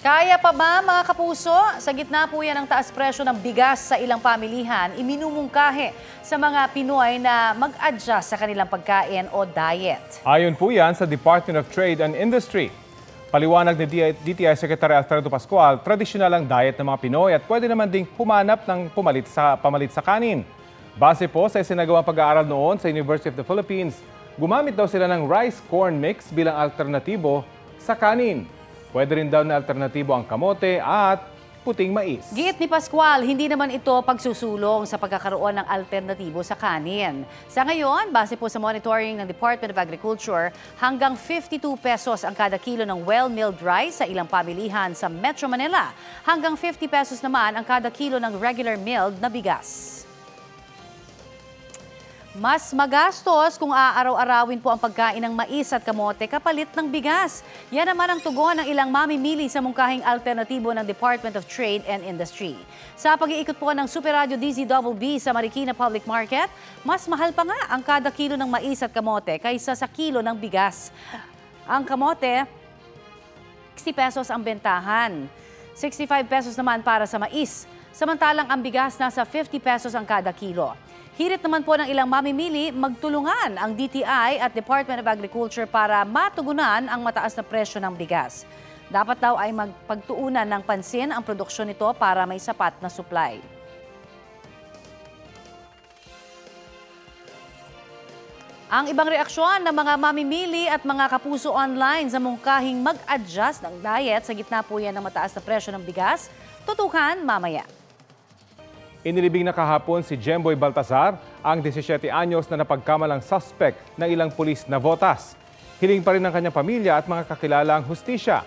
Kaya pa ba mga kapuso? Sa gitna po yan ng taas presyo ng bigas sa ilang pamilihan, iminumungkahi sa mga Pinoy na mag-adjust sa kanilang pagkain o diet. Ayon po yan sa Department of Trade and Industry. Paliwanag ni DTI Secretary Alfredo Pascual, tradisyonal ang diet ng mga Pinoy at pwede naman ding humanap ng pamalit sa kanin. Base po sa isinagawang pag-aaral noon sa University of the Philippines, gumamit daw sila ng rice-corn mix bilang alternatibo sa kanin. Pwede rin daw na alternatibo ang kamote at puting mais. Giit ni Pascual, hindi naman ito pagsusulong sa pagkakaroon ng alternatibo sa kanin. Sa ngayon, base po sa monitoring ng Department of Agriculture, hanggang 52 pesos ang kada kilo ng well-milled rice sa ilang pamilihan sa Metro Manila. Hanggang 50 pesos naman ang kada kilo ng regular milled na bigas. Mas magastos kung aaraw-arawin po ang pagkain ng mais at kamote kapalit ng bigas. Yan naman ang tugon ng ilang mamimili sa mungkahing alternatibo ng Department of Trade and Industry. Sa pag-iikot po ng Super Radio DZBB sa Marikina Public Market, mas mahal pa nga ang kada kilo ng mais at kamote kaysa sa kilo ng bigas. Ang kamote, 60 pesos ang bentahan. 65 pesos naman para sa mais. Samantalang ang bigas nasa 50 pesos ang kada kilo. Hirit naman po ng ilang mamimili, magtulungan ang DTI at Department of Agriculture para matugunan ang mataas na presyo ng bigas. Dapat daw ay magpagtuunan ng pansin ang produksyon nito para may sapat na supply. Ang ibang reaksyon ng mga mamimili at mga kapuso online sa mungkahing mag-adjust ng diet sa gitna po yan ng mataas na presyo ng bigas, tutukan mamaya. Inilibing na kahapon si Jemboy Baltazar, ang 17 anyos na napagkamalang suspect ng ilang pulis na votas. Hiling pa rin ng kanyang pamilya at mga kakilalang hustisya.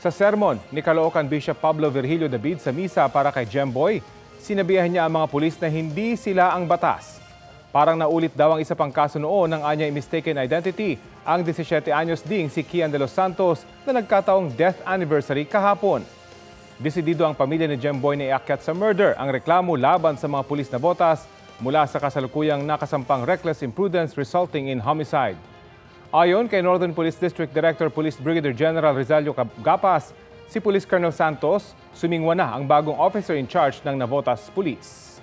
Sa sermon ni Caloocan Bishop Pablo Virgilio David sa misa para kay Jemboy, sinabihan niya ang mga pulis na hindi sila ang batas. Parang naulit daw ang isa pang kaso noon ng anyay mistaken identity, ang 17 anyos ding si Kian de los Santos na nagkataong death anniversary kahapon. Desidido ang pamilya ni Jemboy na iakyat sa murder ang reklamo laban sa mga pulis na botas mula sa kasalukuyang nakasampang reckless imprudence resulting in homicide. Ayon kay Northern Police District Director Police Brigadier General Rizalio Gapas, si Police Colonel Santos sumingwa na ang bagong officer in charge ng Navotas Police.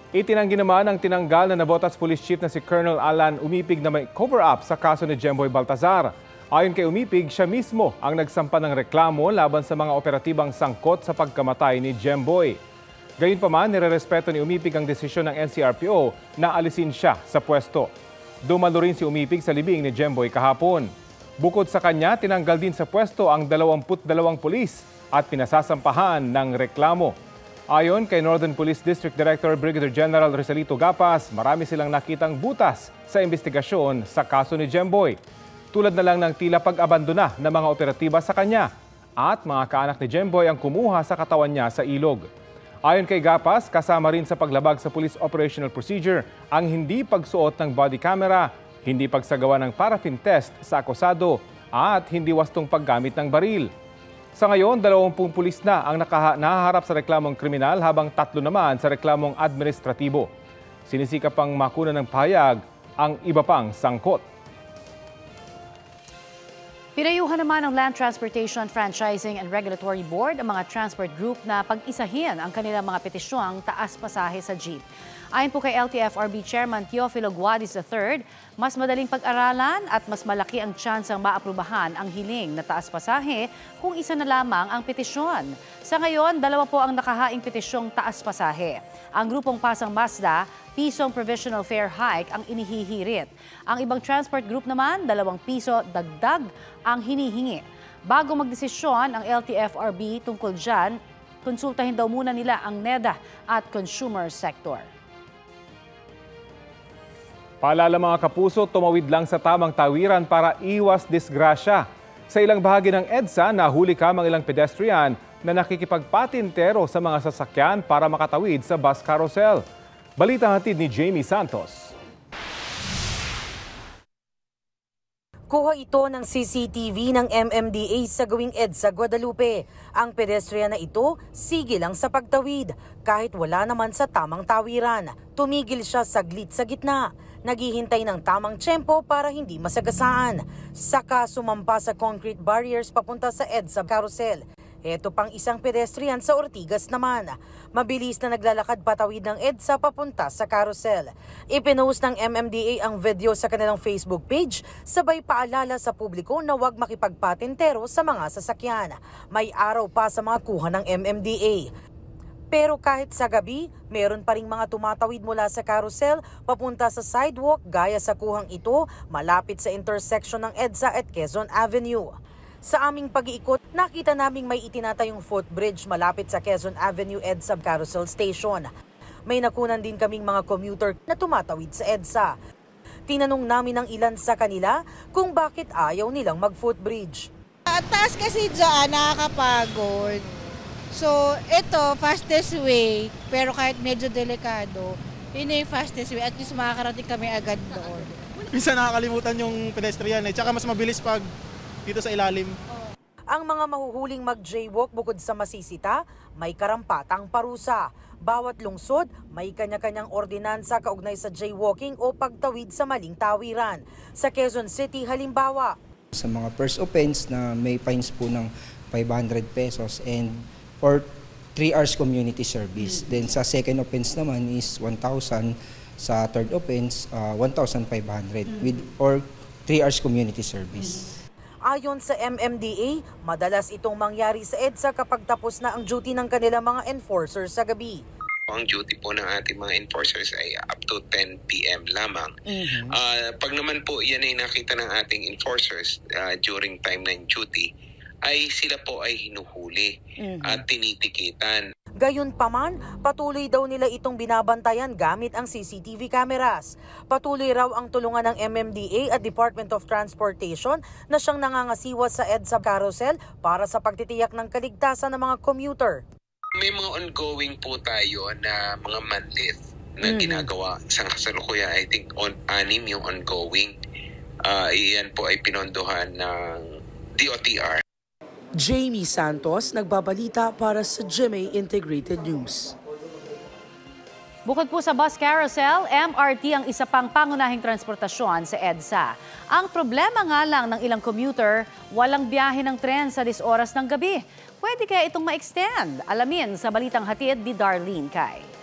Itinanggi naman ang tinanggal na Navotas Police Chief na si Colonel Alan Umipig na may cover-up sa kaso ni Jemboy Baltazar. Ayon kay Umipig, siya mismo ang nagsampa ng reklamo laban sa mga operatibang sangkot sa pagkamatay ni Jemboy. Gayunpaman, nirerespeto ni Umipig ang desisyon ng NCRPO na alisin siya sa pwesto. Dumalo rin si Umipig sa libing ni Jemboy kahapon. Bukod sa kanya, tinanggal din sa pwesto ang 22 pulis at pinasasampahan ng reklamo. Ayon kay Northern Police District Director Brigadier General Rizalito Gapas, marami silang nakitang butas sa investigasyon sa kaso ni Jemboy. Tulad na lang ng tila pag-abandona ng mga operatiba sa kanya at mga kaanak ni Jemboy ang kumuha sa katawan niya sa ilog. Ayon kay Gapas, kasama rin sa paglabag sa Police Operational Procedure ang hindi pagsuot ng body camera, hindi pagsagawa ng paraffin test sa akusado at hindi wastong paggamit ng baril. Sa ngayon, 20 pulis na ang nahaharap sa reklamong kriminal habang 3 naman sa reklamong administratibo. Sinisikap pang makuna ng pahayag ang iba pang sangkot. Pinayuhan naman ng Land Transportation Franchising and Regulatory Board ang mga transport group na pag-isahin ang kanilang mga petisyong taas pasahe sa jeep. Ayon po kay LTFRB Chairman Teofilo Guadis III, mas madaling pag-aralan at mas malaki ang tsansang maaprubahan ang hiling na taas pasahe kung isa na lamang ang petisyon. Sa ngayon, 2 po ang nakahaing petisyong taas pasahe. Ang grupong Pasang Mazda, pisong provisional fare hike ang inihihirit. Ang ibang transport group naman, 2 piso dagdag ang hinihingi. Bago magdesisyon ang LTFRB tungkol dyan, konsultahin daw muna nila ang NEDA at consumer sector. Paalala mga kapuso, tumawid lang sa tamang tawiran para iwas disgrasya. Sa ilang bahagi ng EDSA, nahuli kamang ilang pedestrian na nakikipagpatintero sa mga sasakyan para makatawid sa bus carousel. Balita hatid ni Jamie Santos. Kuha ito ng CCTV ng MMDA sa gawing EDSA Guadalupe. Ang pedestrian na ito, sige lang sa pagtawid. Kahit wala naman sa tamang tawiran, tumigil siya saglit sa gitna. Naghihintay ng tamang tiyempo para hindi masagasaan. Saka sumampa sa concrete barriers papunta sa EDSA carousel. Ito pang isang pedestrian sa Ortigas naman. Mabilis na naglalakad patawid ng EDSA papunta sa carousel. Ipinost ng MMDA ang video sa kanilang Facebook page, sabay paalala sa publiko na huwag makipagpatintero sa mga sasakyan. May araw pa sa mga kuha ng MMDA. Pero kahit sa gabi, meron pa ring mga tumatawid mula sa carousel papunta sa sidewalk gaya sa kuhang ito malapit sa intersection ng EDSA at Quezon Avenue. Sa aming pag-iikot, nakita naming may itinatayong footbridge malapit sa Quezon Avenue EDSA Carousel Station. May nakunan din kaming mga commuter na tumatawid sa EDSA. Tinanong namin ng ilan sa kanila kung bakit ayaw nilang mag-footbridge. At taas kasi dyan, nakakapagod. So, ito, fastest way, pero kahit medyo delikado, yun yung fastest way, at least makakarating kami agad doon. Minsan nakakalimutan yung pedestrian tsaka mas mabilis pag dito sa ilalim. Ang mga mahuhuling mag-jaywalk bukod sa masisita, may karampatang parusa. Bawat lungsod, may kanya-kanyang ordinansa kaugnay sa jaywalking o pagtawid sa maling tawiran. Sa Quezon City, halimbawa, sa mga first offense na may fines po ng 500 pesos and for 3 hours community service. Then sa second offense naman is 1,000, sa third offense 1,500 with or 3 hours community service. Ayon sa MMDA, madalas itong mangyari sa EDSA kapag tapos na ang duty ng kanilang mga enforcers sa gabi. Ang duty po ng ating mga enforcers ay up to 10 p.m. lamang. Pag naman po yan ay nakita ng ating enforcers during time ng duty, ay sila po ay hinuhuli at tinitikitan. Gayunpaman, patuloy daw nila itong binabantayan gamit ang CCTV cameras. Patuloy raw ang tulungan ng MMDA at Department of Transportation na siyang nangangasiwa sa EDSA carousel para sa pagtitiyak ng kaligtasan ng mga commuter. May mga ongoing po tayo na mga manlith na ginagawa sa kasalukuyan. I think 6 yung ongoing. Iyan po ay pinondohan ng DOTR. Jamie Santos, nagbabalita para sa GMA Integrated News. Bukod po sa bus carousel, MRT ang isa pang pangunahing transportasyon sa EDSA. Ang problema nga lang ng ilang commuter, walang biyahe ng tren sa 10 oras ng gabi. Pwede kaya itong ma-extend? Alamin sa balitang hatid ni Darlene Kai.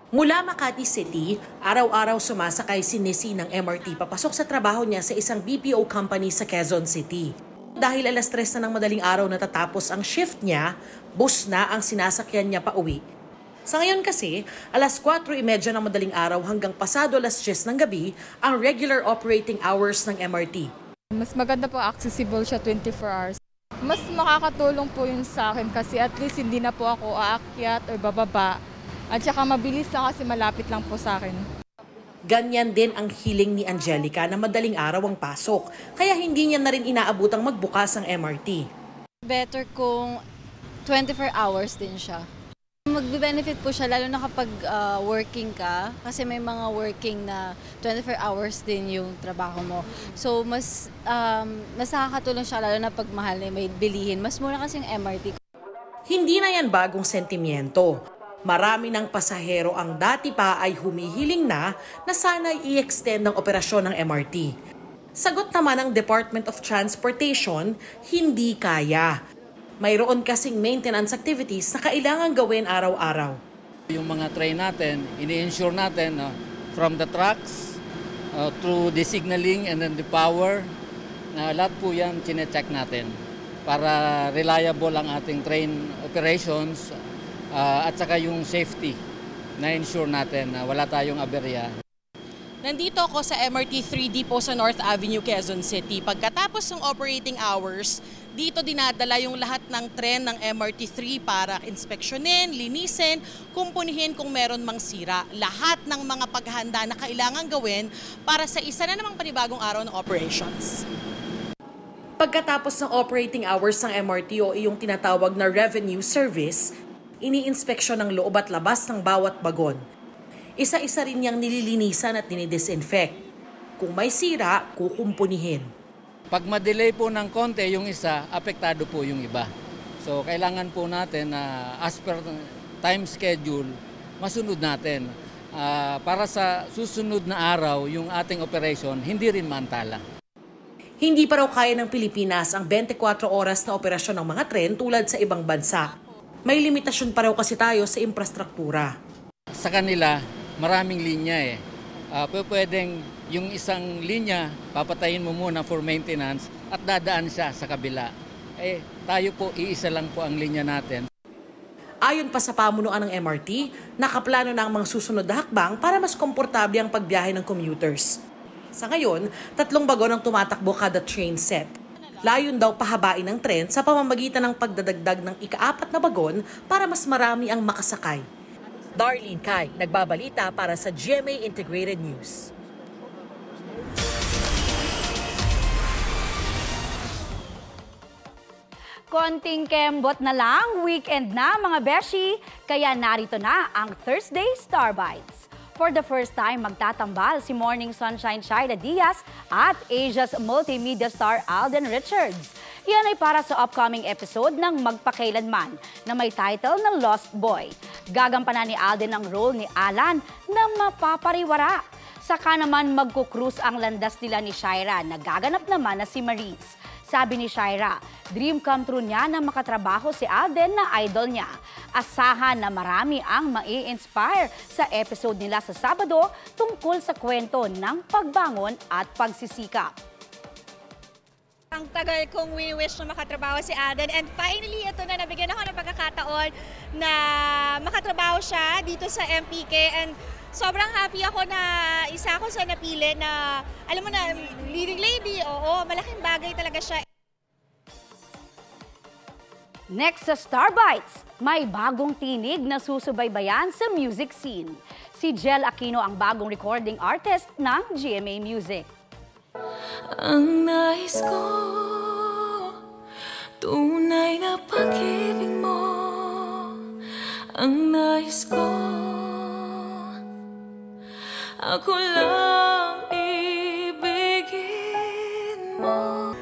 Mula Makati City, araw-araw sumasakay si Nisi ng MRT papasok sa trabaho niya sa isang BPO company sa Quezon City. Dahil alas 3 na ng madaling araw natatapos ang shift niya, bus na ang sinasakyan niya pa uwi. Sa ngayon kasi, alas 4:30 ng madaling araw hanggang pasado alas 10 ng gabi ang regular operating hours ng MRT. Mas maganda po, accessible siya 24 hours. Mas makakatulong po yun sa akin kasi at least hindi na po ako aakyat o bababa. At saka mabilis na kasi malapit lang po sa akin. Ganyan din ang hiling ni Angelica na madaling araw ang pasok, kaya hindi niya na rin inaabutang magbukas ang MRT. Better kung 24 hours din siya. Magbe-benefit po siya lalo na kapag working ka, kasi may mga working na 24 hours din yung trabaho mo. So mas nakakatulong siya lalo na pag mahal na may bilihin. Mas mura kasi yung MRT. Hindi na yan bagong sentimiento. Marami ng pasahero ang dati pa ay humihiling na sana i-extend ang operasyon ng MRT. Sagot naman ng Department of Transportation, hindi kaya. Mayroon kasing maintenance activities na kailangan gawin araw-araw. Yung mga train natin, ini-ensure natin from the tracks through the signaling and then the power, lahat po yan chinecheck natin para reliable ang ating train operations. At saka yung safety na ensure natin na wala tayong aberya. Nandito ako sa MRT 3D po sa North Avenue, Quezon City. Pagkatapos ng operating hours, dito dinadala yung lahat ng tren ng MRT 3 para inspeksyonin, linisin, kumpunihin kung meron mang sira. Lahat ng mga paghahanda na kailangan gawin para sa isa na namang panibagong araw ng operations. Pagkatapos ng operating hours ng MRT o iyong tinatawag na revenue service, ini-inspeksyon ng loob at labas ng bawat bagon. Isa-isa rin niyang nililinisan at dinidisinfect. Kung may sira, kukumpunihin. Pag ma-delay po ng konti yung isa, apektado po yung iba. So kailangan po natin na as per time schedule, masunod natin. para sa susunod na araw yung ating operation hindi rin maantala. Hindi pa raw kaya ng Pilipinas ang 24 oras na operasyon ng mga tren tulad sa ibang bansa. May limitasyon pa raw kasi tayo sa infrastruktura. Sa kanila, maraming linya eh. Pwedeng yung isang linya, papatayin mo muna for maintenance at dadaan siya sa kabila. Tayo po, iisa lang po ang linya natin. Ayon pa sa pamunuan ng MRT, nakaplano na ang mga susunod na hakbang para mas komportable ang pagbiyahe ng commuters. Sa ngayon, 3 bagon ang tumatakbo kada train set. Layon daw pahabain ng tren sa pamamagitan ng pagdadagdag ng ika-4 na bagon para mas marami ang makasakay. Darlene Kai, nagbabalita para sa GMA Integrated News. Konting kembot na lang, weekend na mga beshi, kaya narito na ang Thursday Star Bites. For the first time, magtatambal si Morning Sunshine Shaida Diaz at Asia's multimedia star Alden Richards. Yan ay para sa upcoming episode ng Magpakailanman na may title na Lost Boy. Gagampanan ni Alden ang role ni Alan na mapapariwara. Saka naman magkukrus ang landas nila ni Shaira na gaganap naman na si Maurice. Sabi ni Shaira, dream come true niya na makatrabaho si Alden na idol niya. Asahan na marami ang mai-inspire sa episode nila sa Sabado tungkol sa kwento ng pagbangon at pagsisikap. Ang tagal kong wish na makatrabaho si Alden and finally ito na, nabigyan ako ng pagkakataon na makatrabaho siya dito sa MPK and sobrang happy ako na isa ako sa napili na, alam mo na, leading lady, oo, malaking bagay talaga siya. Next sa Star Bites, may bagong tinig na susubaybayan sa music scene. Si Jel Aquino ang bagong recording artist ng GMA Music. Ang nais ko, tunay na pag-ibig mo. Ang nais ko, ako lang ibigin mo.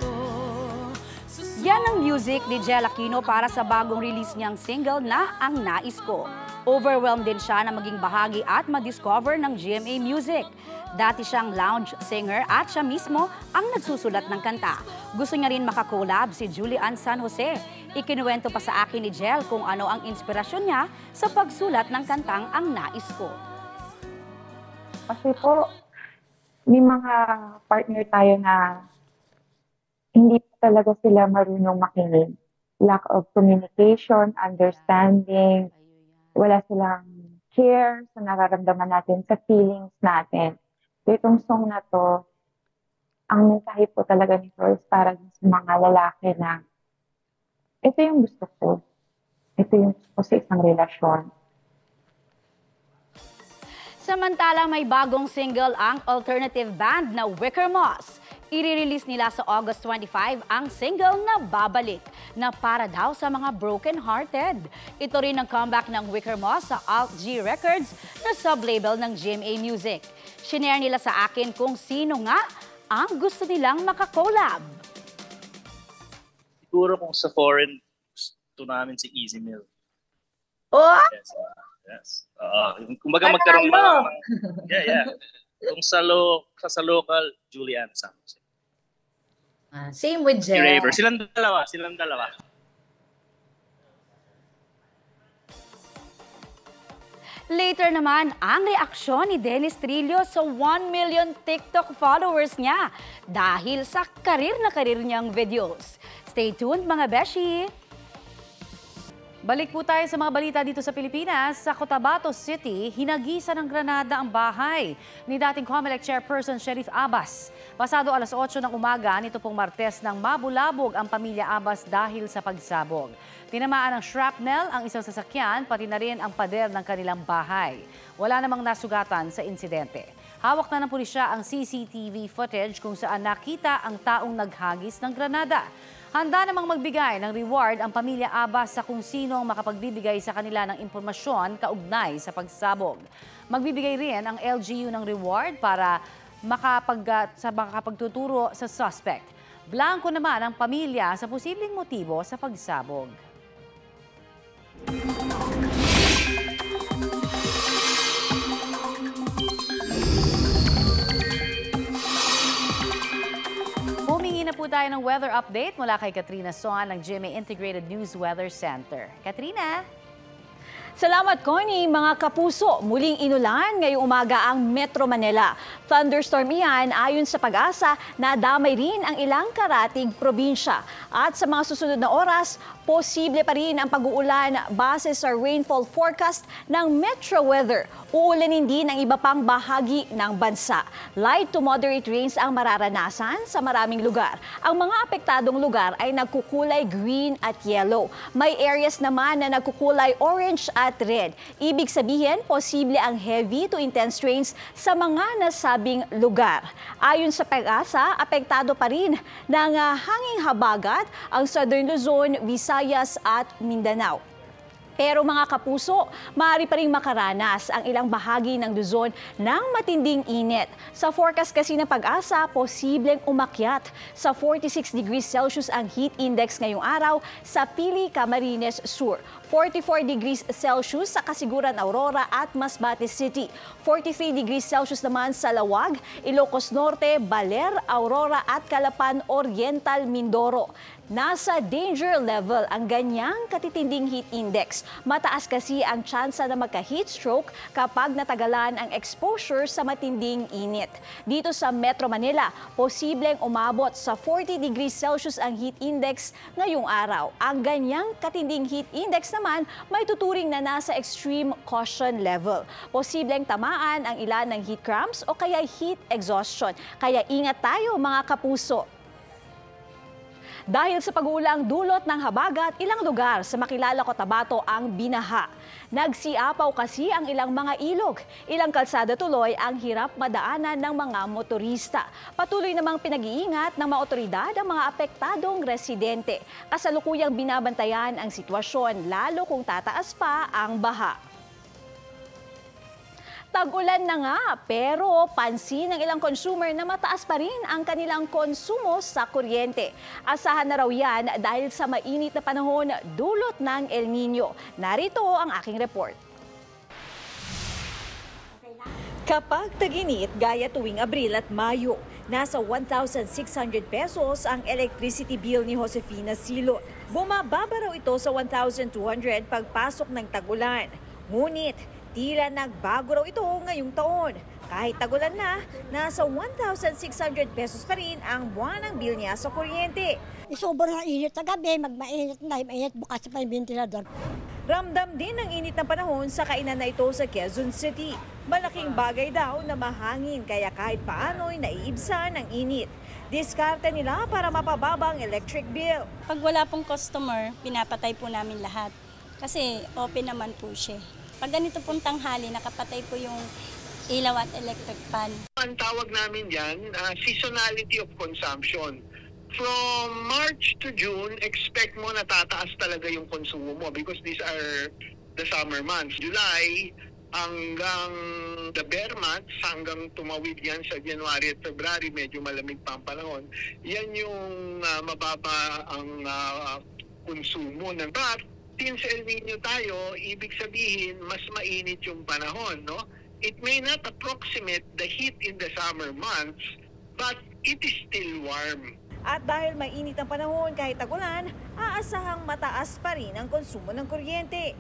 Yan ang music ni Jel Aquino para sa bagong release niyang single na Ang Nais Ko. Overwhelmed din siya na maging bahagi at ma-discover ng GMA Music. Dati siyang lounge singer at siya mismo ang nagsusulat ng kanta. Gusto niya rin makakolab si Julian San Jose. Ikinuwento pa sa akin ni Jel kung ano ang inspirasyon niya sa pagsulat ng kantang Ang Nais Ko. Kasi po, may mga partner tayo na hindi talaga sila marunong makinig. Lack of communication, understanding, wala silang care sa nararamdaman natin, sa feelings natin. So itong song na to, ang mensahe po talaga nito is para sa mga lalaki na ito yung gusto ko. Ito yung gusto ko sa isang relasyon. Samantala, may bagong single ang alternative band na Wicker Moss. I-release nila sa August 25 ang single na Babalik, na para daw sa mga broken-hearted. Ito rin ang comeback ng Wicker Moss sa Alt G Records na sub-label ng GMA Music. Shinare nila sa akin kung sino nga ang gusto nilang makakolab. Siguro kung sa foreign, gusto namin si Easy Mill. Oh! Yes. Kumbaga magkaroon ba? Yeah. Kung sa local, Julian San Jose. Same with Jel. Silang dalawa. Later naman, ang reaksyon ni Dennis Trillo sa 1 million TikTok followers niya dahil sa karir niyang videos. Stay tuned mga beshi! Balik po tayo sa mga balita dito sa Pilipinas. Sa Cotabato City, hinagisa ng granada ang bahay ni dating COMELEC Chairperson Sheriff Abbas. Pasado alas 8 ng umaga, nito pong Martes, nang mabulabog ang pamilya Abbas dahil sa pagsabog. Tinamaan ng shrapnel ang isang sasakyan, pati na rin ang pader ng kanilang bahay. Wala namang nasugatan sa insidente. Hawak na ng pulisya ang CCTV footage kung saan nakita ang taong naghagis ng granada. Handa namang magbigay ng reward ang pamilya Abbas sa kung sino ang makapagbibigay sa kanila ng impormasyon kaugnay sa pagsabog. Magbibigay rin ang LGU ng reward para makapagtuturo sa suspect. Blanco naman ang pamilya sa posibleng motibo sa pagsabog. po tayo ng weather update mula kay Katrina Soan ng GMA Integrated News Weather Center. Katrina? Salamat, Connie. Mga kapuso, muling inulan ngayong umaga ang Metro Manila. Thunderstorm iyan ayon sa Pag-asa na damay rin ang ilang karatig probinsya. At sa mga susunod na oras, posible pa rin ang pag-uulan base sa rainfall forecast ng Metro Weather. Uulanin din ang iba pang bahagi ng bansa. Light to moderate rains ang mararanasan sa maraming lugar. Ang mga apektadong lugar ay nagkukulay green at yellow. May areas naman na nagkukulay orange at red. Ibig sabihin, posible ang heavy to intense rains sa mga nasabing lugar. Ayon sa Pag-asa, apektado pa rin ng hanging habagat ang Southern Luzon, Visayas at Mindanao. Pero mga kapuso, maaari pa rin makaranas ang ilang bahagi ng Luzon ng matinding init. Sa forecast kasi ng Pag-asa, posibleng umakyat sa 46 degrees Celsius ang heat index ngayong araw sa Pili, Camarines Sur. 44 degrees Celsius sa Kasiguran, Aurora at Masbate City. 43 degrees Celsius naman sa Lawag, Ilocos Norte, Baler, Aurora at Calapan Oriental, Mindoro. Nasa danger level ang ganyang katitinding heat index. Mataas kasi ang tsansa na magka-heat stroke kapag natagalan ang exposure sa matinding init. Dito sa Metro Manila, posibleng umabot sa 40 degrees Celsius ang heat index ngayong araw. Ang ganyang katinding heat index naman may tuturing na nasa extreme caution level. Posibleng tamaan ang ilan ng heat cramps o kaya heat exhaustion. Kaya ingat tayo mga kapuso. Dahil sa pag-uulang dulot ng habagat, ilang lugar sa Makilala, Cotabato ang binaha. Nagsiapaw kasi ang ilang mga ilog. Ilang kalsada tuloy ang hirap madaanan ng mga motorista. Patuloy namang pinag-iingat ng mga otoridad ang mga apektadong residente. Kasalukuyang binabantayan ang sitwasyon lalo kung tataas pa ang baha. Tag-ulan na nga, pero pansin ng ilang consumer na mataas pa rin ang kanilang konsumo sa kuryente. Asahan na raw yan dahil sa mainit na panahon dulot ng El Nino. Narito ang aking report. Kapag tag-init gaya tuwing Abril at Mayo, nasa 1,600 pesos ang electricity bill ni Josefina Silot. Bumababa raw ito sa 1,200 pagpasok ng tag-ulan. Ngunit, tila nagbago raw ito ngayong taon. Kahit tagulan na, nasa 1,600 pesos pa rin ang buwanang bill niya sa kuryente. Sobrang init sa gabi, magmainit na, mainit bukas pa yung ventilador. Ramdam din ang init ng panahon sa kainan na ito sa Quezon City. Malaking bagay daw na mahangin kaya kahit paano'y naiibsan ang init. Diskarte nila para mapababa ang electric bill. Pag wala pong customer, pinapatay po namin lahat. Kasi open naman po siya. Pag ganito pong tanghali, nakapatay po yung ilaw at electric fan. Ang tawag namin yan, seasonality of consumption. From March to June, expect mo na tataas talaga yung konsumo mo because these are the summer months. July hanggang the bear months, hanggang tumawid yan sa January at February, medyo malamig pa ang panahon. Yan yung mababa ang konsumo ng bat. Since El Nino tayo, ibig sabihin, mas mainit yung panahon, no? It may not approximate the heat in the summer months, but it is still warm. At dahil mainit ang panahon kahit tagulan, aasahang mataas pa rin ang konsumo ng kuryente.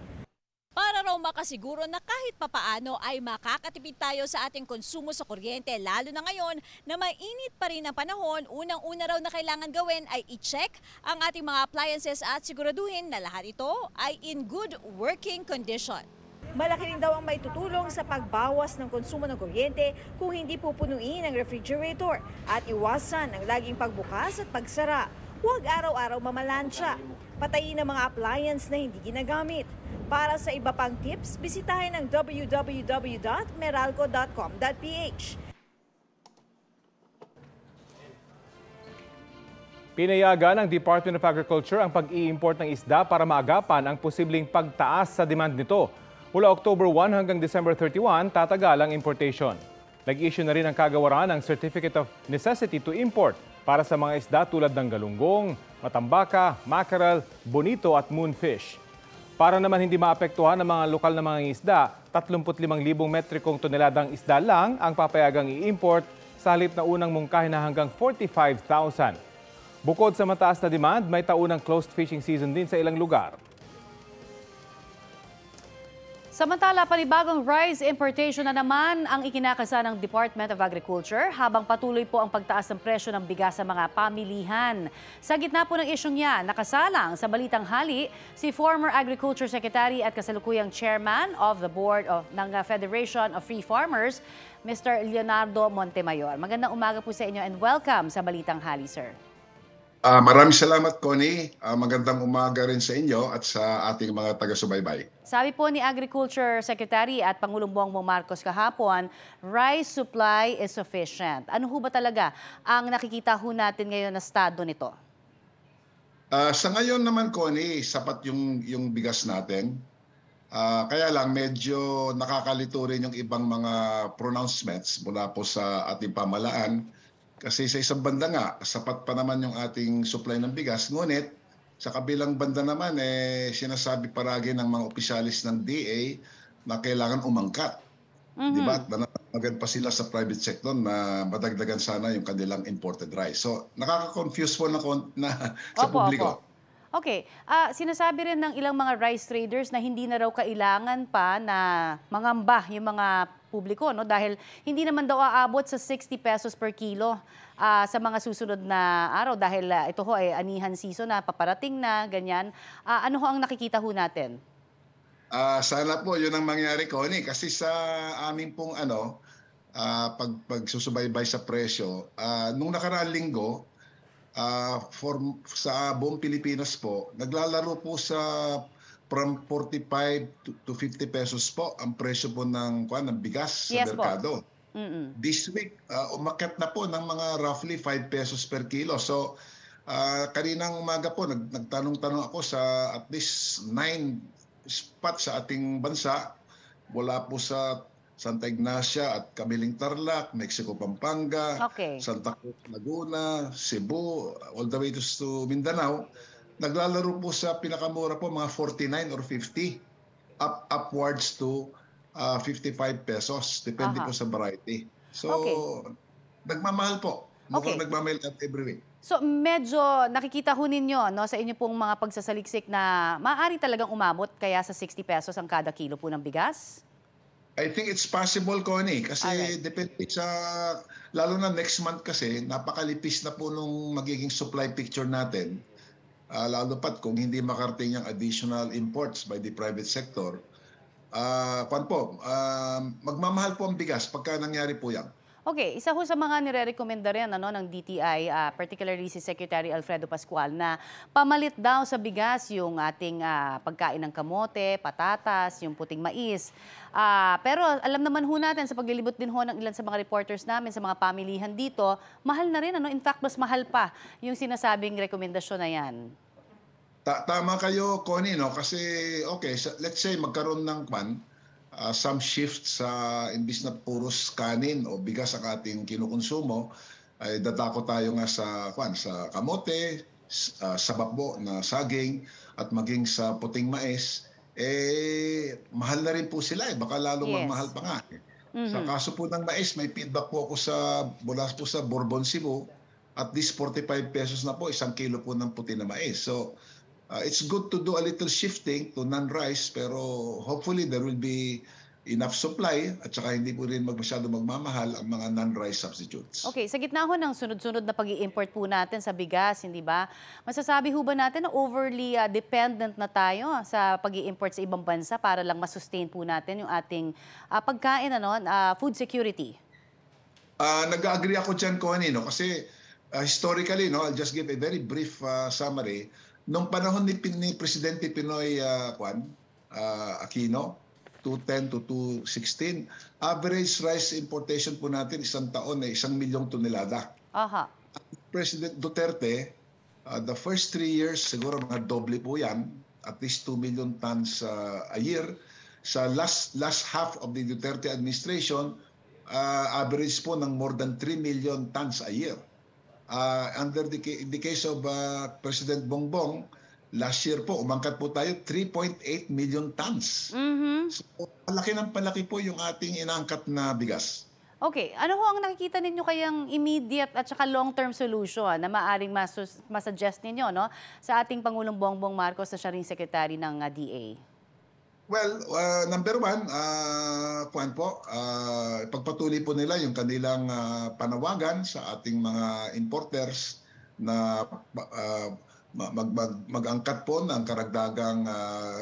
Para raw makasiguro na kahit papaano ay makakatipid tayo sa ating konsumo sa kuryente, lalo na ngayon na mainit pa rin ang panahon, unang-una raw na kailangan gawin ay i-check ang ating mga appliances at siguraduhin na lahat ito ay in good working condition. Malaki rin daw ang may tutulong sa pagbawas ng konsumo ng kuryente kung hindi pupunuin ang refrigerator at iwasan ang laging pagbukas at pagsara. Huwag araw-araw mamalansya. Patayin ang mga appliance na hindi ginagamit. Para sa iba pang tips, bisitahin ang www.meralco.com.ph. Pinayagan ng Department of Agriculture ang pag-i-import ng isda para maagapan ang posibleng pagtaas sa demand nito. Mula October 1 hanggang December 31, tatagal ang importation. Nag-issue na rin ang kagawaran ng Certificate of Necessity to Import para sa mga isda tulad ng galunggong, matambaka, mackerel, bonito at moonfish. Para naman hindi maapektuhan ng mga lokal na mga isda, 35,000 metrikong toneladang isda lang ang papayagang i-import sa halip na unang mungkahin na hanggang 45,000. Bukod sa mataas na demand, may taunang closed fishing season din sa ilang lugar. Samantala, panibagong rice importation na naman ang ikinakasa ng Department of Agriculture habang patuloy po ang pagtaas ng presyo ng bigas sa mga pamilihan. Sa gitna po ng isyong yan, nakasalang sa Balitang Hali si former Agriculture Secretary at kasalukuyang Chairman of the Board ng Federation of Free Farmers, Mr. Leonardo Montemayor. Magandang umaga po sa inyo and welcome sa Balitang Hali, sir. Maraming salamat, Connie. Magandang umaga rin sa inyo at sa ating mga taga-subaybay. Sabi po ni Agriculture Secretary at Pangulong Bongbong Marcos kahapon, rice supply is sufficient. Ano ho ba talaga ang nakikita ho natin ngayon na estado nito? Sa ngayon naman, Connie, sapat yung bigas natin. Kaya lang medyo nakakalito rin yung ibang mga pronouncements mula po sa ating pamahalaan. Kasi sa isang banda nga, sapat pa naman yung ating supply ng bigas. Ngunit, sa kabilang banda naman, sinasabi paragi ng mga opisyalis ng DA na kailangan umangkat. Diba? Nananagan pa sila sa private sector na madagdagan sana yung kanilang imported rice. So, nakaka-confuse po na sa publiko. Okay. Sinasabi rin ng ilang mga rice traders na hindi na raw kailangan pa na mangamba yung mga publiko, no? Dahil hindi naman daw aabot sa 60 pesos per kilo sa mga susunod na araw dahil ito ho ay anihan season na paparating na, ganyan. Ano ho ang nakikita ho natin? Sana po yun ang mangyari, Connie, kasi sa aming pong pagsusubaybay sa presyo, nung nakaraang linggo, sa buong Pilipinas po, naglalaro po sa from 45 to 50 pesos po ang presyo po ng bigas sa merkado. This week, umakyat na po ng mga roughly 5 pesos per kilo. So, kaninang umaga po, nagtanong-tanong ako sa at least 9 spots sa ating bansa, mula po sa Santa Ignacia at Camiling Tarlac, Mexico Pampanga, Santa Cruz Laguna, Cebu, all the way to Mindanao. Naglalaro po sa pinakamura po mga 49 or 50 upwards to 55 pesos. Depende po sa variety. So, nagmamahal po. Mukhang nagmamahal at every week. So, medyo nakikita ho ninyo sa inyo pong mga pagsasaliksik na maaari talagang umabot kaya sa 60 pesos ang kada kilo po ng bigas? I think it's possible, Connie, kasi depende sa, lalo na next month kasi, napakalipis na po nung magiging supply picture natin. Lalo pat kung hindi makarating yung additional imports by the private sector. Magmamahal po ang bigas pagka nangyari po yan. Okay, isa ho sa mga nire-recommenda rin ng DTI, particularly si Secretary Alfredo Pascual, na pamalit daw sa bigas yung ating pagkain ng kamote, patatas, yung puting mais. Pero alam naman ho natin sa paglilibot din ho ng ilan sa mga reporters namin sa mga pamilihan dito, mahal na rin. In fact, mas mahal pa yung sinasabing rekomendasyon na yan. Tama kayo, Connie, no? Kasi, let's say magkaroon ng some shift sa imbis na puros kanin o bigas ang ating kinukonsumo, ay dadako tayo nga sa kamote, sa babo na saging, at maging sa puting mais, mahal na rin po sila. Baka lalong magmahal pa nga. Sa kaso po ng mais, may feedback po ako mula po sa Bourbon, Cebu, at least 45 pesos na po, 1 kilo po ng puti na mais. So, it's good to do a little shifting to non-rice, pero hopefully there will be enough supply at saka hindi po rin masyado magmamahal ang mga non-rice substitutes. Okay, sa gitna ho ng sunod-sunod na pag-i-import po natin sa bigas, hindi ba? Masasabi ho ba natin na overly dependent na tayo sa pag-i-import sa ibang bansa para lang masustain po natin yung ating pagkain, food security? Nag-agree ako dyan, Connie, no? Kasi historically, I'll just give a very brief summary. Nung panahon ni Presidente Pinoy Aquino, 2010 to 2016, average rice importation po natin isang taon ay 1 milyong tonelada. President Duterte, the first 3 years, siguro mga doble po yan, at least 2 million tons a year. Sa last half of the Duterte administration, average po ng more than 3 million tons a year. Under the case of President Bongbong, last year po, umangkat po tayo 3.8 million tons. So, palaki po yung ating inaangkat na bigas. Okay, ano ho ang nakikita ninyo kayang immediate at saka long-term solution na maaaring masuggest ninyo, no, sa ating Pangulong Bongbong Marcos na siya ring secretary ng DA? Well, number one, pagpatuloy po nila yung kanilang panawagan sa ating mga importers na mag-angkat po ng karagdagang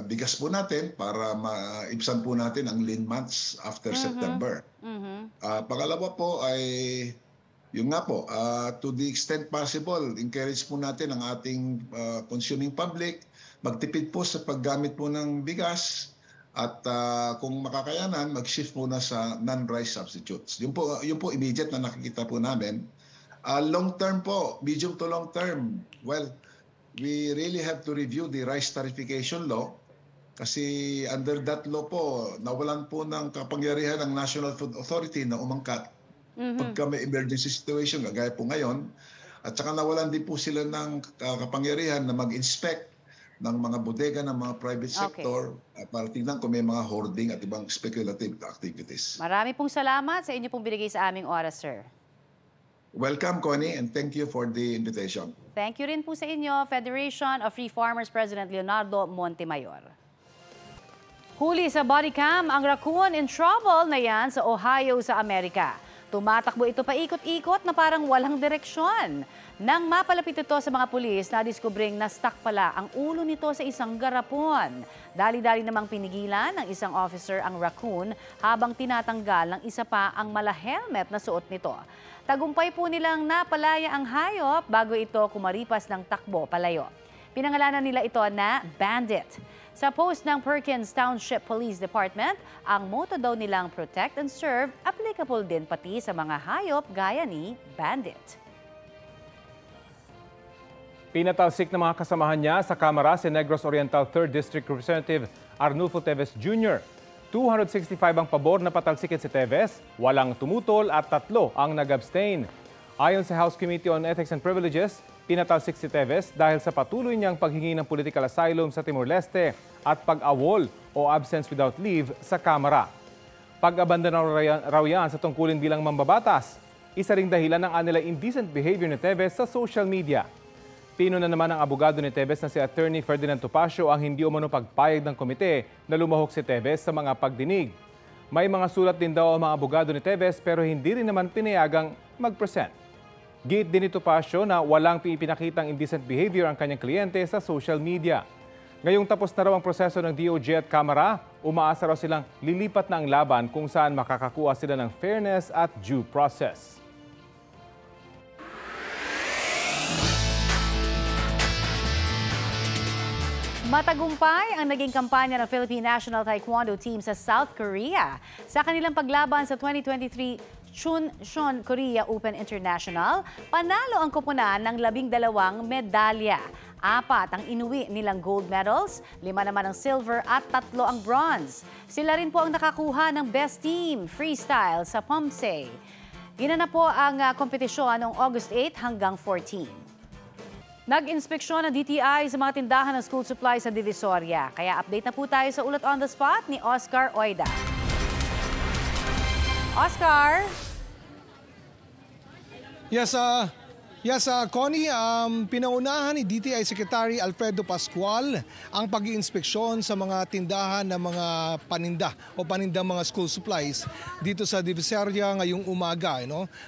bigas po natin para maibsan po natin ang lean months after September. Pangalawa po ay, yung nga po, to the extent possible, encourage po natin ang ating consuming public, magtipid po sa paggamit po ng bigas at kung makakayanan, mag-shift muna sa non-rice substitutes. Yun po immediate na nakikita po namin. Long term po, medium to long term, well, we really have to review the rice tariffication law kasi under that law po, nawalan po ng kapangyarihan ng National Food Authority na umangkat pagka may emergency situation, gaya po ngayon. At saka nawalan din po sila ng kapangyarihan na mag-inspect ng mga bodega ng mga private sector para tingnan kung may mga hoarding at ibang speculative activities. Marami pong salamat sa inyo pong binigay sa aming oras, sir. Welcome, Connie, and thank you for the invitation. Thank you rin po sa inyo, Federation of Free Farmers President Leonardo Montemayor. Huli sa body cam ang raccoon in trouble na yan sa Ohio sa Amerika. Tumatakbo ito paikot-ikot na parang walang direksyon. Nang mapalapit ito sa mga pulis, nadiskubring na-stuck pala ang ulo nito sa isang garapon. Dali-dali namang pinigilan ng isang officer ang raccoon habang tinatanggal ng isa pa ang mala-helmet na suot nito. Tagumpay po nilang napalaya ang hayop bago ito kumaripas ng takbo palayo. Pinangalanan nila ito na Bandit. Sa post ng Perkins Township Police Department, ang motto daw nilang Protect and Serve applicable din pati sa mga hayop gaya ni Bandit. Pinatalsik ng mga kasamahan niya sa Kamara si Negros Oriental 3rd District Representative Arnulfo Teves Jr. 265 ang pabor na patalsikin si Teves, walang tumutol at 3 ang nag-abstain. Ayon sa House Committee on Ethics and Privileges, pinatalsik si Teves dahil sa patuloy niyang paghingi ng political asylum sa Timor-Leste at pag-awol o absence without leave sa Kamara. Pag-abandon raw yan sa tungkulin bilang mambabatas. Isa ring dahilan ng anila indecent behavior ni Teves sa social media. Pino na naman ang abogado ni Teves na si Attorney Ferdinand Topacio ang hindi umano pagpayag ng komite na lumahok si Teves sa mga pagdinig. May mga sulat din daw ang mga abogado ni Teves pero hindi rin naman pinayagang mag-present. Giit din ni Topacio na walang pinakitang indecent behavior ang kanyang kliyente sa social media. Ngayong tapos na raw ang proseso ng DOJ at Kamara, umaasa raw silang lilipat na ang laban kung saan makakakuha sila ng fairness at due process. Matagumpay ang naging kampanya ng Philippine National Taekwondo Team sa South Korea sa kanilang paglaban sa 2023 Chuncheon Korea Open International. Panalo ang koponan ng 12 medalya. 4 ang inuwi nilang gold medals, 5 naman ang silver at 3 ang bronze. Sila rin po ang nakakuha ng Best Team Freestyle sa POMSE. Ginanap po ang kompetisyon noong August 8 hanggang 14. Nag-inspeksyon ng DTI sa mga tindahan ng school supplies sa Divisoria. Kaya update na po tayo sa Ulat on the Spot ni Oscar Oida. Oscar? Yes, Connie, pinaunahan ni DTI Secretary Alfredo Pascual ang pag-iinspeksyon sa mga tindahan ng mga paninda o panindang mga school supplies dito sa Divisoria ngayong umaga.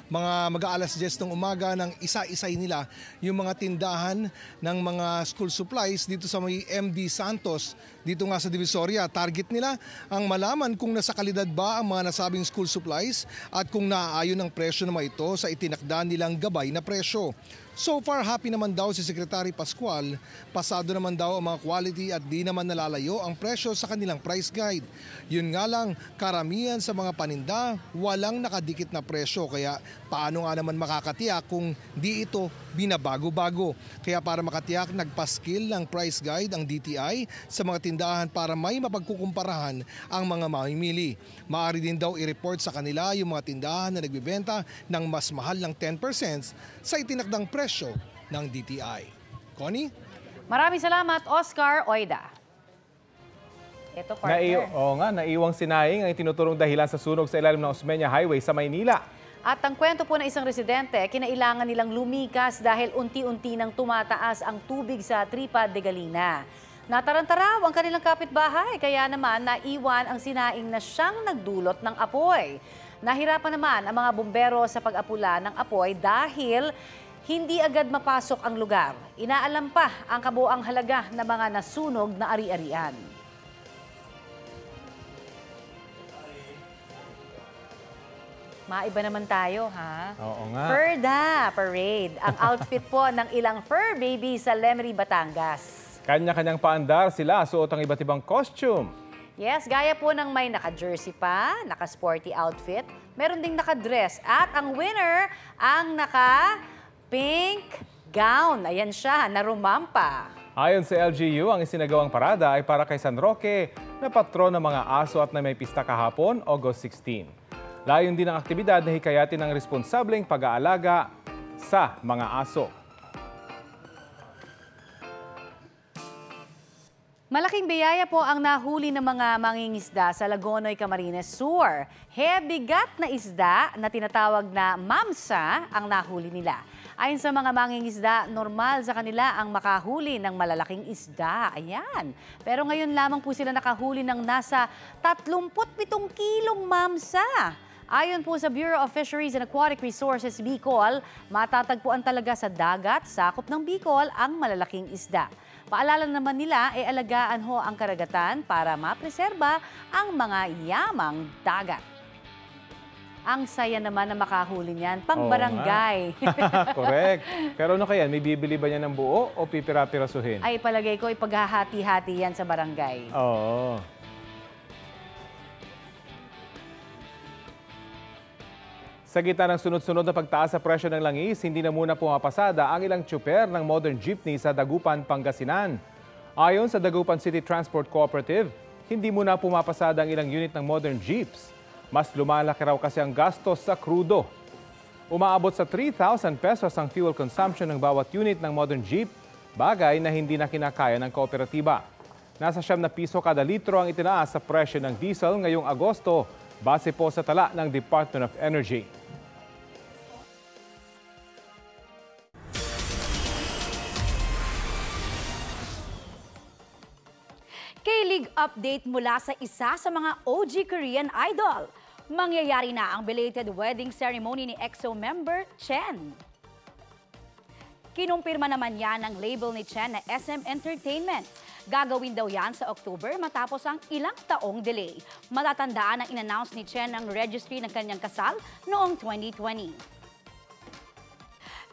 Mga mag-aalas 10 ng umaga nang isa-isay nila yung mga tindahan ng mga school supplies dito sa may MD Santos dito nga sa Divisoria. Target nila ang malaman kung nasa kalidad ba ang mga nasabing school supplies at kung naaayon ang presyo naman ito sa itinakda nilang gabay na presyo. So far, happy naman daw si Secretary Pascual. Pasado naman daw ang mga quality at di naman nalalayo ang presyo sa kanilang price guide. Yun nga lang, karamihan sa mga paninda, walang nakadikit na presyo. Kaya paano nga naman makakatiyak kung di ito binabago-bago? Kaya para makatiyak, nagpaskil ng price guide ang DTI sa mga tindahan para may mapagkukumparahan ang mga mamimili. Maaari din daw i-report sa kanila yung mga tindahan na nagbibenta ng mas mahal ng 10% sa itinakdang presyo ng DTI. Connie? Maraming salamat, Oscar Oida. Ito, partner. Naiwang sinaying ang itinuturong dahilan sa sunog sa ilalim ng Osmeña Highway sa Maynila. At ang kwento po ng isang residente, kinailangan nilang lumikas dahil unti-unti nang tumataas ang tubig sa Tripa de Galina. Natarantaraw ang kanilang kapitbahay, kaya naman naiwan ang sinaing na siyang nagdulot ng apoy. Nahirapan naman ang mga bumbero sa pag-apula ng apoy dahil hindi agad mapasok ang lugar. Inaalam pa ang kabuuang halaga ng mga nasunog na ari-arian. Maiba naman tayo, ha? Oo nga. Ferda Parade, ang outfit po ng ilang fur baby sa Lemery, Batangas. Kanya-kanyang paandar sila, suot ang iba't ibang costume. Yes, gaya po ng may naka-jersey pa, naka-sporty outfit, meron ding naka-dress. At ang winner, ang naka-pink gown. Ayan siya, narumampa. Ayon sa LGU, ang isinagawang parada ay para kay San Roque na patron ng mga aso at na may pista kahapon, August 16. Layon din ang aktibidad na hikayatin ng responsableng pag-aalaga sa mga aso. Malaking biyaya po ang nahuli ng mga mangingisda sa Lagonoy, Camarines Sur. Bigat na isda na tinatawag na mamsa ang nahuli nila. Ayon sa mga mangingisda, normal sa kanila ang makahuli ng malalaking isda. Ayan. Pero ngayon lamang po sila nakahuli ng nasa 37 kilong mamsa. Ayon po sa Bureau of Fisheries and Aquatic Resources Bicol, matatagpuan talaga sa dagat, sakop ng Bicol, ang malalaking isda. Paalala naman nila, alagaan ho ang karagatan para mapreserba ang mga yamang dagat. Ang saya naman na makahuli niyan, pang barangay. Correct. Pero ano kaya, may bibili ba niya ng buo o pipira-pirasuhin? Ay, palagay ko, ipaghahati-hati yan sa barangay. Oo. Sa gitna ng sunod-sunod na pagtaas sa presyo ng langis, hindi na muna pumapasada ang ilang tsuper ng modern jeepney sa Dagupan, Pangasinan. Ayon sa Dagupan City Transport Cooperative, hindi muna pumapasada ang ilang unit ng modern jeeps. Mas lumalaki raw kasi ang gastos sa krudo. Umaabot sa 3,000 pesos ang fuel consumption ng bawat unit ng modern jeep, bagay na hindi na kinakaya ng kooperatiba. Nasa 7 na piso kada litro ang itinaas sa presyo ng diesel ngayong Agosto, base po sa tala ng Department of Energy. K-League update mula sa isa sa mga OG Korean idol. Mangyayari na ang belated wedding ceremony ni EXO member Chen. Kinumpirma naman yan ng label ni Chen na SM Entertainment. Gagawin daw yan sa October matapos ang ilang taong delay. Matatandaan ang in-announce ni Chen ang registry ng kanyang kasal noong 2020.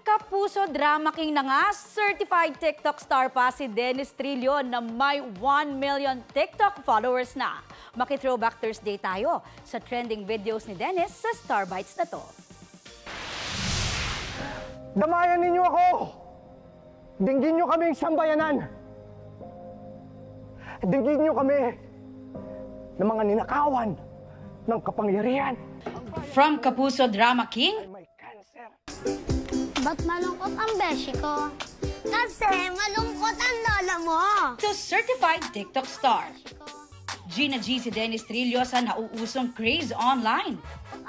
Kapuso drama king na nga, certified TikTok star pa si Dennis Trillo na may 1 million TikTok followers na. Maki-Throwback Thursday tayo sa trending videos ni Dennis sa Star Bites na to. Damayan ninyo ako! Dinggin nyo kaming sambayanan! Dinggin nyo kami ng mga ninakawan ng kapangyarihan. From Kapuso Drama King, ba't malungkot ang beshi ko? Kasi malungkot ang lola mo. to certified TikTok star. Gina G si Dennis Trillo sa nauusong craze online.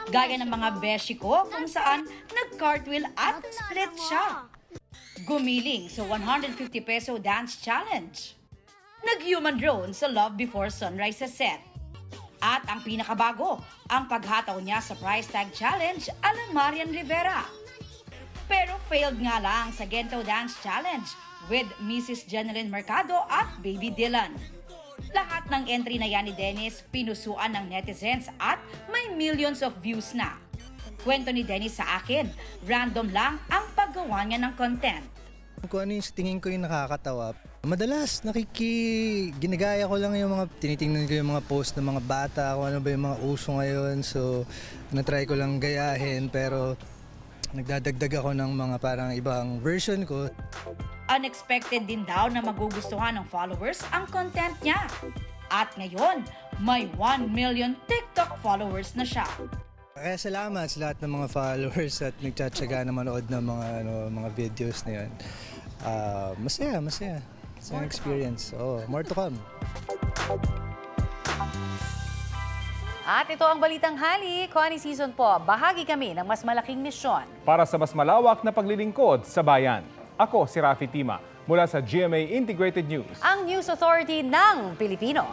Gaya ng mga beshi ko kung saan nag-cartwheel at split siya. Gumiling sa 150 peso dance challenge. Nag-human drone sa Love Before Sunrise sa set. At ang pinakabago, ang paghataw niya sa price tag challenge alang Marian Rivera. Pero failed nga lang sa Gento Dance Challenge with Mrs. Jeneline Mercado at Baby Dylan. Lahat ng entry na yan ni Dennis pinusuan ng netizens at may millions of views na. Kwento ni Dennis sa akin, random lang ang paggawa niya ng content. Kung ano yung tingin ko yung nakakatawa, madalas ginagaya ko lang yung mga, tinitingnan ko yung mga post ng mga bata, kung ano ba yung mga uso ngayon. So, natry ko lang gayahin pero nagdadagdag ako ng mga parang ibang version ko. Unexpected din daw na magugustuhan ng followers ang content niya. At ngayon, may 1 million TikTok followers na siya. Kaya salamat sa lahat ng mga followers at nagtsatsaga na manood ng mga videos na yun. Masaya. It's an experience. Oh, more to come. At ito ang Balitang Hali, Connie Season po. Bahagi kami ng mas malaking misyon. Para sa mas malawak na paglilingkod sa bayan. Ako si Rafi Tima mula sa GMA Integrated News. Ang News Authority ng Pilipino.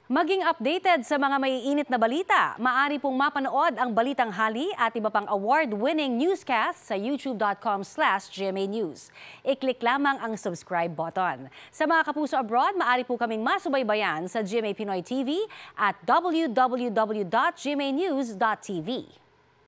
Maging updated sa mga maiinit na balita, maaari pong mapanood ang Balitang Hali at iba pang award-winning newscast sa youtube.com/GMA News. I-click lamang ang subscribe button. Sa mga kapuso abroad, maaari po kaming masubaybayan sa GMA Pinoy TV at www.gmanews.tv.